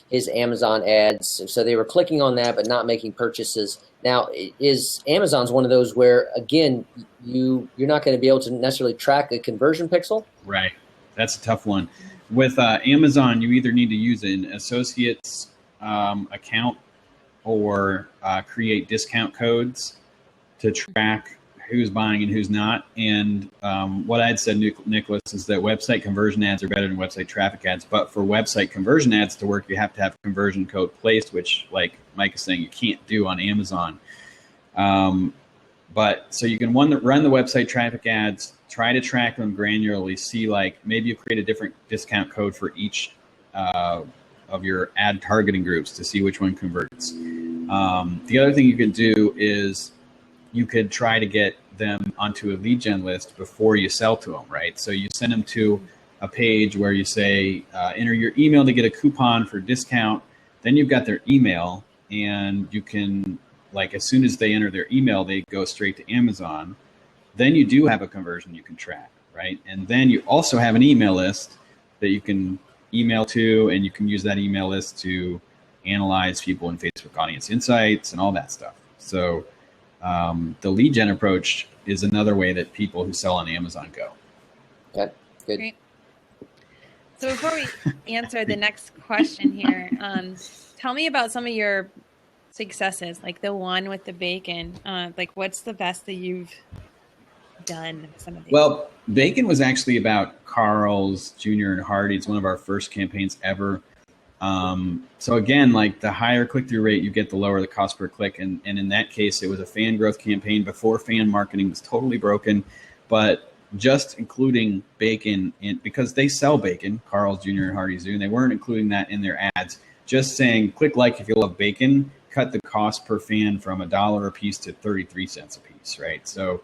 his Amazon ads. So they were clicking on that, but not making purchases. Now, is Amazon's one of those where, again, you're not going to be able to necessarily track a conversion pixel? Right. That's a tough one. With Amazon, you either need to use an associate's account or create discount codes to track who's buying and who's not. And what I'd said, Nicholas, is that website conversion ads are better than website traffic ads. But for website conversion ads to work, you have to have a conversion code placed, which, like Mike is saying, you can't do on Amazon. But so you can run the website traffic ads, try to track them granularly, see like maybe you create a different discount code for each of your ad targeting groups to see which one converts. The other thing you could do is you could try to get them onto a lead gen list before you sell to them, right? So you send them to a page where you say, enter your email to get a coupon for discount. Then you've got their email, and you can, like, as soon as they enter their email, they go straight to Amazon. Then you do have a conversion you can track, right? And then you also have an email list that you can email to, and you can use that email list to analyze people in Facebook Audience Insights and all that stuff. So the lead gen approach is another way that people who sell on Amazon go. Okay, good. Great. So before we answer the next question here, tell me about some of your successes, like the one with the bacon. Like, what's the best that you've done with some of these? Well, bacon was actually about Carl's Jr. and Hardy. It's one of our first campaigns ever. So again, like the higher click-through rate you get, the lower the cost per click. And in that case, it was a fan growth campaign before fan marketing was totally broken. But just including bacon because they sell bacon, Carl's Jr. and Hardy Zoo, and they weren't including that in their ads. Just saying, click like if you love bacon, cut the cost per fan from $1 a piece to 33 cents a piece, right? So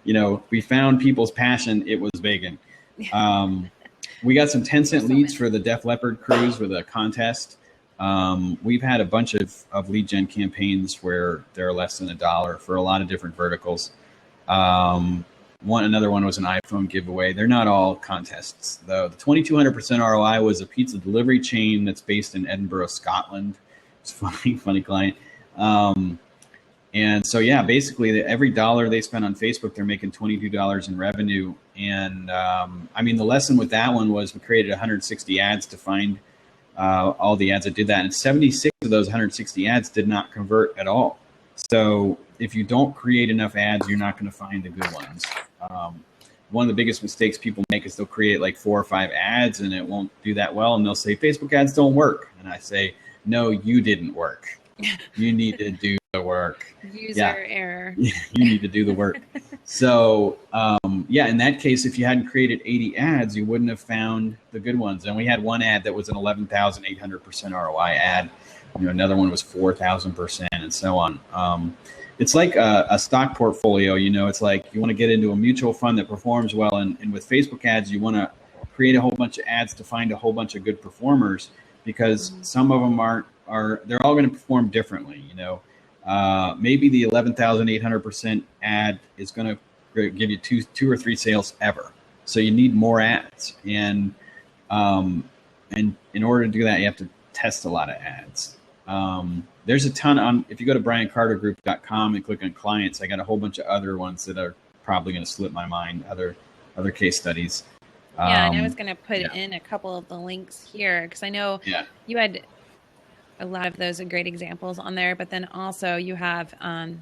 you know, we found people's passion. It was bacon. We got some 10-cent leads for the Def Leppard cruise with a contest. We've had a bunch of lead gen campaigns where they're less than $1 for a lot of different verticals. Another one was an iPhone giveaway. They're not all contests, though. The 2,200% ROI was a pizza delivery chain that's based in Edinburgh, Scotland. It's a funny client. And so, yeah, basically every dollar they spend on Facebook, they're making $22 in revenue. And I mean, the lesson with that one was we created 160 ads to find all the ads that did that. And 76 of those 160 ads did not convert at all. So if you don't create enough ads, you're not going to find the good ones. One of the biggest mistakes people make is they'll create like 4 or 5 ads and it won't do that well. And they'll say, Facebook ads don't work. And I say, no, you didn't work. You need to do the work. User error. You need to do the work. So, in that case, if you hadn't created 80 ads, you wouldn't have found the good ones. And we had one ad that was an 11,800% ROI ad. You know, another one was 4,000% and so on. it's like a stock portfolio. It's like you want to get into a mutual fund that performs well, and with Facebook ads, you want to create a whole bunch of ads to find a whole bunch of good performers, because some of them they're all going to perform differently. Maybe the 11,800% ad is going to give you two or three sales ever. So you need more ads, and in order to do that, you have to test a lot of ads. There's a ton if you go to briancartergroup.com and click on clients, I got a whole bunch of other ones that are probably going to slip my mind, other case studies. Yeah, and I was going to put in a couple of the links here, because I know you had a lot of those are great examples on there, but then also you have a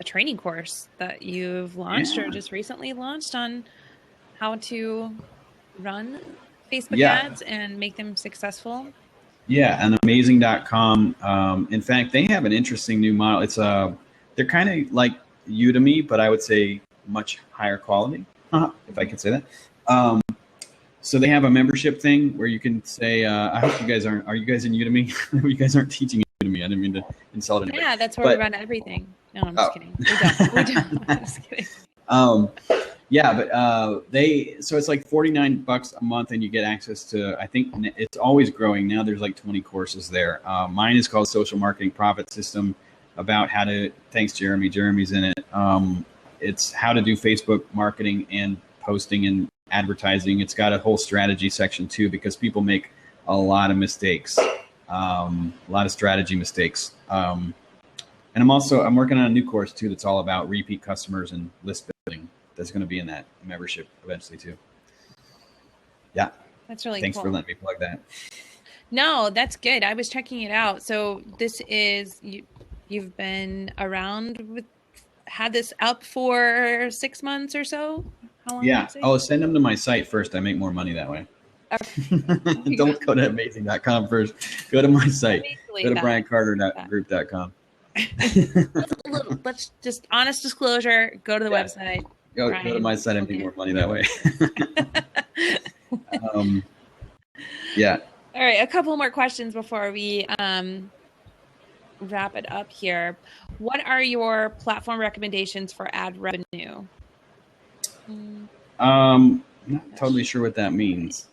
training course that you've launched or just recently launched on how to run Facebook ads and make them successful. Yeah, and amazing.com. In fact, they have an interesting new model. They're kind of like Udemy, but I would say much higher quality, if I could say that. So they have a membership thing where you can say, I hope you guys are you guys in Udemy? You guys aren't teaching Udemy. I didn't mean to insult anybody. Yeah, that's where we run everything. No, I'm just kidding. We don't. I'm just kidding. So it's like $49 a month, and you get access to, I think it's always growing. Now there's like 20 courses there. Mine is called Social Marketing Profit System, about how to, thanks Jeremy, Jeremy's in it. It's how to do Facebook marketing and posting and advertising. It's got a whole strategy section too, because people make a lot of mistakes, a lot of strategy mistakes. And I'm working on a new course too that's all about repeat customers and list building. That's going to be in that membership eventually too. Yeah. That's really Thanks cool. for letting me plug that. No, that's good. I was checking it out. So this is, you've been around had this up for 6 months or so? How long? Yeah. Oh, send them to my site first. I make more money that way. Okay. Don't go to amazing.com first. Go to my site. Go to briancartergroup.com. Let's just honest disclosure. Go to the website. Go to my site and make more money that way. All right. A couple more questions before we wrap it up here. What are your platform recommendations for ad revenue? Not totally sure what that means.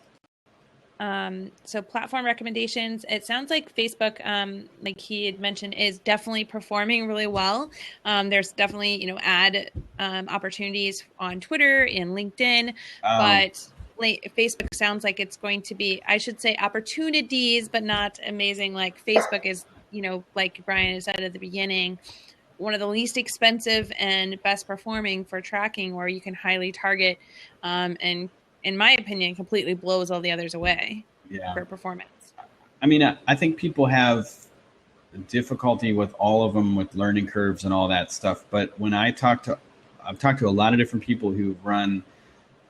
So platform recommendations, it sounds like Facebook, like he had mentioned, is definitely performing really well. There's definitely, ad opportunities on Twitter and LinkedIn, but Facebook sounds like it's going to be, I should say, opportunities, but not amazing. Like Facebook is, like Brian said at the beginning, one of the least expensive and best performing for tracking, where you can highly target, and in my opinion, completely blows all the others away for performance. I mean, I think people have difficulty with all of them, with learning curves and all that stuff. But when I've talked to a lot of different people who run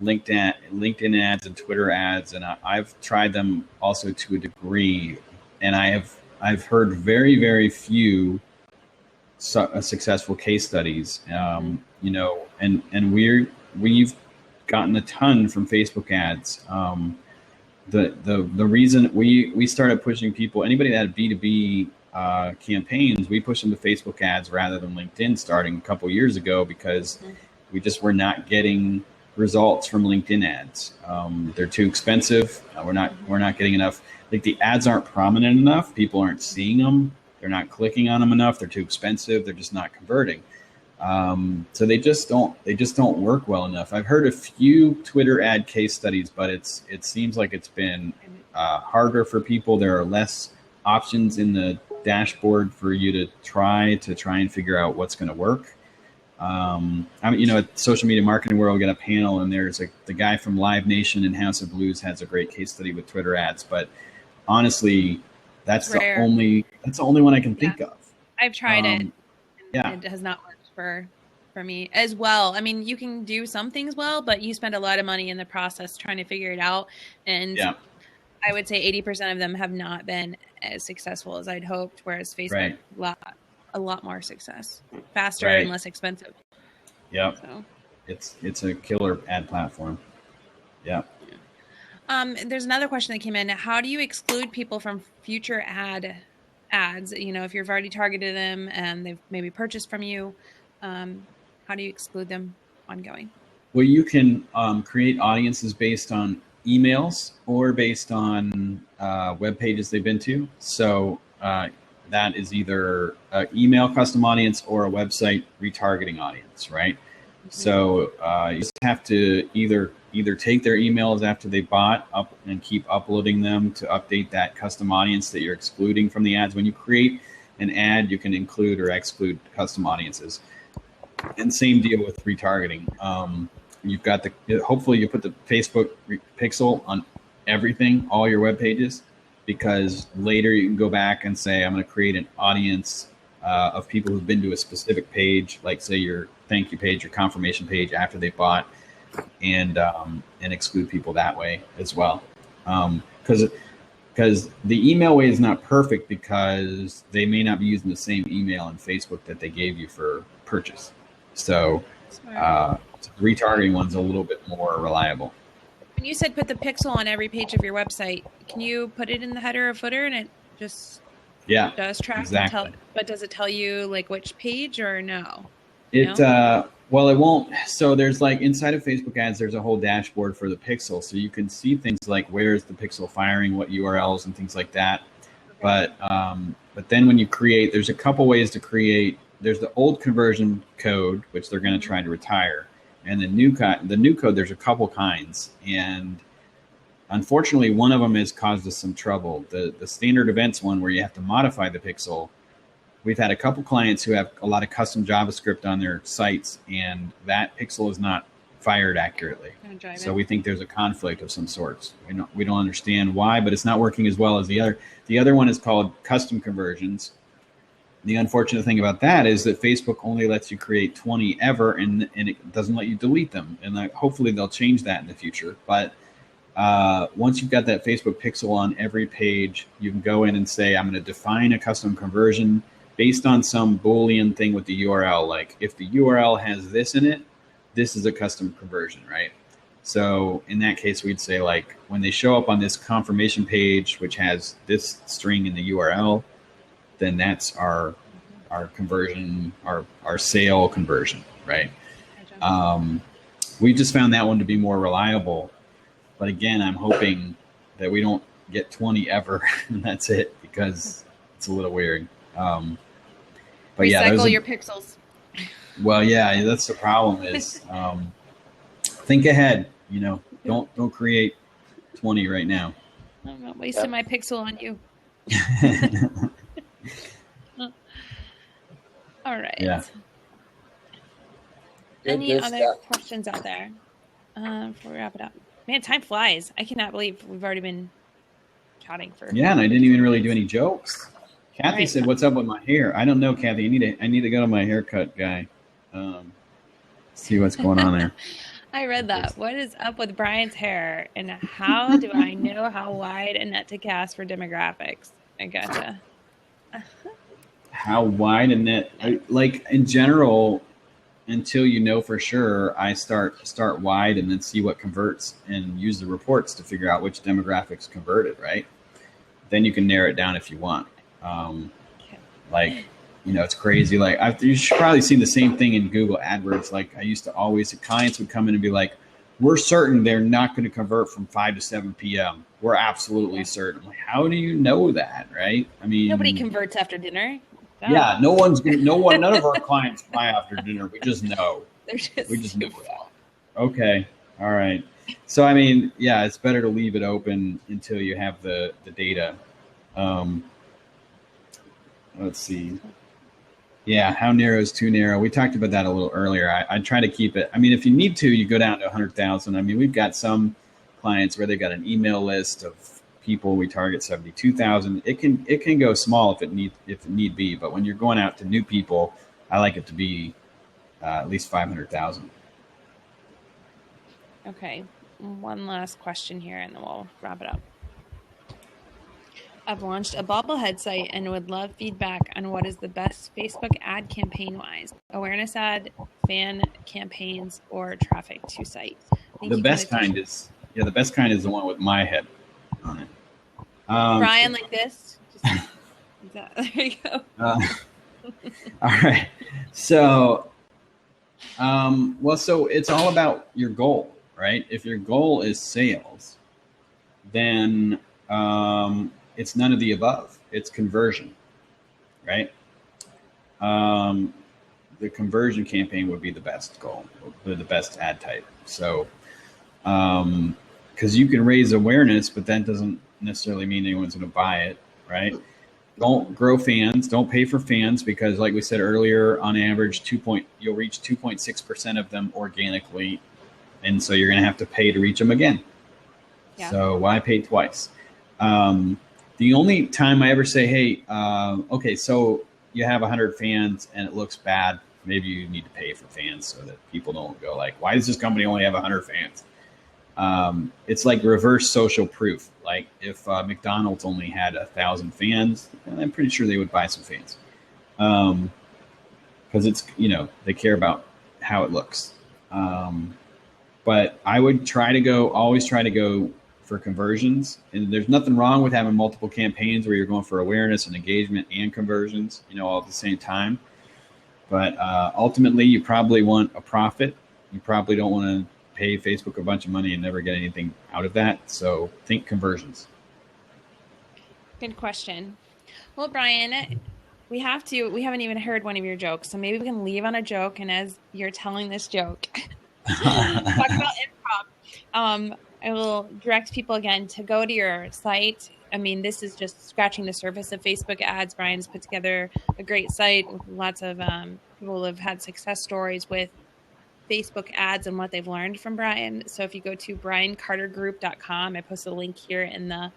LinkedIn ads and Twitter ads, and I've tried them also to a degree, and I've heard very, very few successful case studies. And we've gotten a ton from Facebook ads. The reason we started pushing people, anybody that had B2B campaigns, we pushed them to Facebook ads rather than LinkedIn starting a couple years ago, because we just were not getting results from LinkedIn ads. They're too expensive. We're not getting enough. Like, the ads aren't prominent enough. People aren't seeing them. They're not clicking on them enough. They're too expensive. They're just not converting. So they just don't work well enough. I've heard a few Twitter ad case studies, but it seems like it's been harder for people. There are less options in the dashboard for you to try and figure out what's going to work. At Social Media Marketing World, we got a panel, and there's the guy from Live Nation and House of Blues has a great case study with Twitter ads. But honestly, that's the only one I can think of. I've tried it. It has not worked for me as well. I mean, you can do some things well, but you spend a lot of money in the process trying to figure it out. And I would say 80% of them have not been as successful as I'd hoped, whereas Facebook, a lot more success, faster and less expensive. Yep. So it's a killer ad platform. Yeah. There's another question that came in. How do you exclude people from future ad ads? You know, if you've already targeted them and they've maybe purchased from you, how do you exclude them ongoing? Well, you can create audiences based on emails or based on web pages they've been to. So that is either an email custom audience or a website retargeting audience, right? Mm-hmm. So you just have to either take their emails after they bought up and keep uploading them to update that custom audience that you're excluding from the ads. When you create an ad, you can include or exclude custom audiences. And same deal with retargeting. You've got hopefully you put the Facebook pixel on everything, all your web pages, because later you can go back and say, I'm going to create an audience of people who've been to a specific page, like say your thank you page, your confirmation page after they bought, and exclude people that way as well. Because the email way is not perfect because they may not be using the same email in Facebook that they gave you for purchase. So retargeting one's a little bit more reliable. When you said put the pixel on every page of your website, can you put it in the header or footer and it just does track? Exactly. But does it tell you like which page or no? Well, it won't. So there's like inside of Facebook ads, there's a whole dashboard for the pixel. So you can see things like where's the pixel firing, what URLs and things like that. Okay. But then when you create, there's a couple ways to create. There's the old conversion code, which they're going to try to retire. And the new code, there's a couple kinds. And unfortunately, one of them has caused us some trouble. The standard events one where you have to modify the pixel. We've had a couple clients who have a lot of custom JavaScript on their sites, and that pixel is not fired accurately. So we think there's a conflict of some sorts. We don't understand why, but it's not working as well as the other. The other one is called custom conversions. The unfortunate thing about that is that Facebook only lets you create 20 ever, and it doesn't let you delete them. And hopefully they'll change that in the future. But once you've got that Facebook pixel on every page, you can go in and say, I'm going to define a custom conversion based on some Boolean thing with the URL. Like if the URL has this in it, this is a custom conversion, right? So in that case, we'd say like when they show up on this confirmation page, which has this string in the URL, then that's our conversion, our sale conversion, right? We just found that one to be more reliable. But again, I'm hoping that we don't get 20 ever, and that's it, because it's a little weird. But recycle your pixels. Well, yeah, that's the problem is think ahead, don't create 20 right now. I'm not wasting my pixel on you. All right. Yeah. Any other questions out there before we wrap it up? Man, time flies. I cannot believe we've already been chatting for. Yeah, and I didn't even really do any jokes. Kathy said, "What's up with my hair?" I don't know, Kathy. I need to go to my haircut guy. See what's going on there. I read that. What is up with Brian's hair, and how do I know how wide a net to cast for demographics? I gotcha. How wide a net? Like in general, until you know for sure, I start wide and then see what converts and use the reports to figure out which demographics converted. Right? Then you can narrow it down if you want. It's crazy. Like you should probably seen the same thing in Google AdWords. Like I used to always, clients would come in and be like, "We're certain they're not going to convert from 5 to 7 p.m. We're absolutely certain." Like, how do you know that, right? I mean, nobody converts after dinner. Yeah, none of our clients buy after dinner. We just know. We just know that. Okay, all right. So I mean, yeah, it's better to leave it open until you have the data. Let's see. Yeah, how narrow is too narrow? We talked about that a little earlier. I try to keep it. I mean, if you need to, you go down to 100,000. I mean, we've got some clients where they've got an email list of people. We target 72,000. It can go small if it need be. But when you're going out to new people, I like it to be at least 500,000. Okay, one last question here, and then we'll wrap it up. I've launched a bobblehead site and would love feedback on what is the best Facebook ad campaign-wise. Awareness ad, fan campaigns, or traffic to site. The best kind is the one with my head on it. Brian, like this? There you go. All right. So, so it's all about your goal, right? If your goal is sales, then it's none of the above. It's conversion, right? The conversion campaign would be the best goal, the best ad type. So, because you can raise awareness, but that doesn't necessarily mean anyone's going to buy it, right? Don't grow fans. Don't pay for fans because, like we said earlier, on average, you'll reach 2.6% of them organically, and so you're going to have to pay to reach them again. Yeah. So why pay twice? The only time I ever say, hey, okay, so you have 100 fans and it looks bad, maybe you need to pay for fans so that people don't go like, why does this company only have 100 fans? It's like reverse social proof. Like if McDonald's only had 1,000 fans, I'm pretty sure they would buy some fans. Because it's, they care about how it looks. But I would always try to go for conversions. And there's nothing wrong with having multiple campaigns where you're going for awareness and engagement and conversions, all at the same time. But ultimately, you probably want a profit. You probably don't want to pay Facebook a bunch of money and never get anything out of that. So think conversions. Good question. Well, Brian, we haven't even heard one of your jokes. So maybe we can leave on a joke. And as you're telling this joke, talk about improv. I will direct people again to go to your site. I mean, this is just scratching the surface of Facebook ads. Brian's put together a great site with lots of people who have had success stories with Facebook ads and what they've learned from Brian. So if you go to briancartergroup.com, I posted a link here in the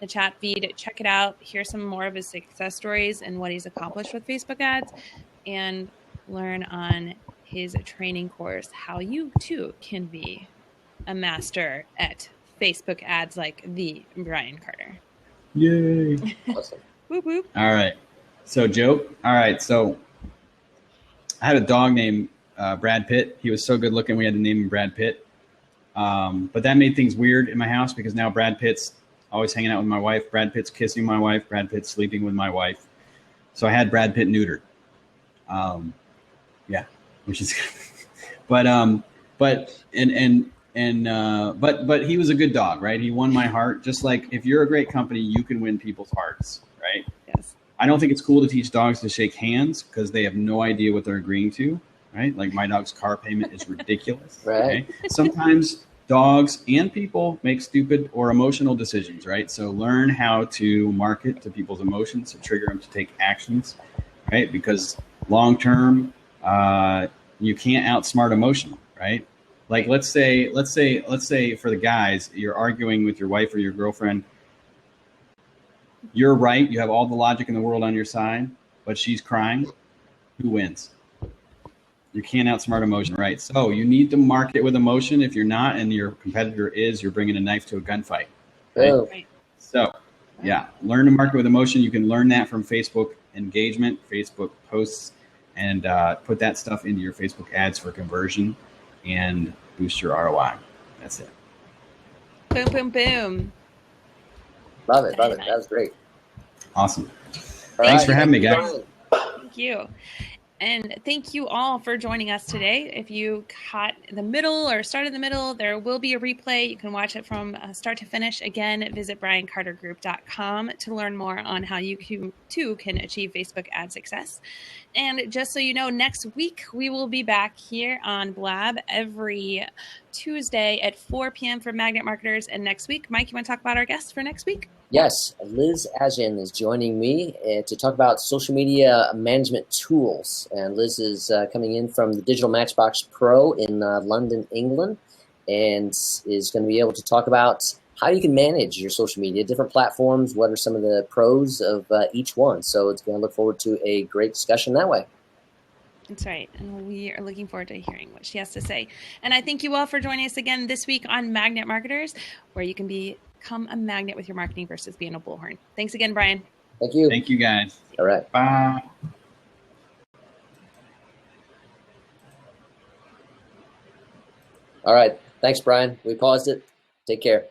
chat feed. Check it out. Hear some more of his success stories and what he's accomplished with Facebook ads, and learn on his training course how you too can be a master at Facebook ads like the Brian Carter. Yay. Awesome. Whoop, whoop. All right. So joke. All right. So I had a dog named Brad Pitt. He was so good looking, we had to name him Brad Pitt. But that made things weird in my house because now Brad Pitt's always hanging out with my wife. Brad Pitt's kissing my wife. Brad Pitt's sleeping with my wife. So I had Brad Pitt neutered. Yeah, which is, but he was a good dog, right? He won my heart. Just like if you're a great company, you can win people's hearts, right? Yes. I don't think it's cool to teach dogs to shake hands because they have no idea what they're agreeing to, right? Like my dog's car payment is ridiculous. Right. Okay? Sometimes dogs and people make stupid or emotional decisions, right? So learn how to market to people's emotions to trigger them to take actions, right? Because long term, you can't outsmart emotion, right? Like let's say for the guys, you're arguing with your wife or your girlfriend. You're right. You have all the logic in the world on your side, but she's crying. Who wins? You can't outsmart emotion, right? So you need to market with emotion. If you're not, and your competitor is, you're bringing a knife to a gunfight. Right? Oh. Right. So, yeah, learn to market with emotion. You can learn that from Facebook engagement, Facebook posts, and put that stuff into your Facebook ads for conversion and boost your ROI. That's it. Boom, boom, boom. Love it. That was great. Awesome. All Thanks right. for having me, guys. Thank you. And thank you all for joining us today. If you caught the middle or started in the middle, there will be a replay. You can watch it from start to finish. Again, visit briancartergroup.com to learn more on how you too can achieve Facebook ad success. And just so you know, next week we will be back here on Blab every Tuesday at 4 p.m. for Magnet Marketers. And next week, Mike, you want to talk about our guest for next week? Yes, Liz Ajan is joining me to talk about social media management tools. And Liz is coming in from the Digital Matchbox Pro in London, England, and is going to be able to talk about how you can manage your social media, different platforms, what are some of the pros of each one. So it's going to look forward to a great discussion that way. That's right. And we are looking forward to hearing what she has to say. And I thank you all for joining us again this week on Magnet Marketers, where you can become a magnet with your marketing versus being a bullhorn. Thanks again, Brian. Thank you. Thank you, guys. All right. Bye. All right. Thanks, Brian. We paused it. Take care.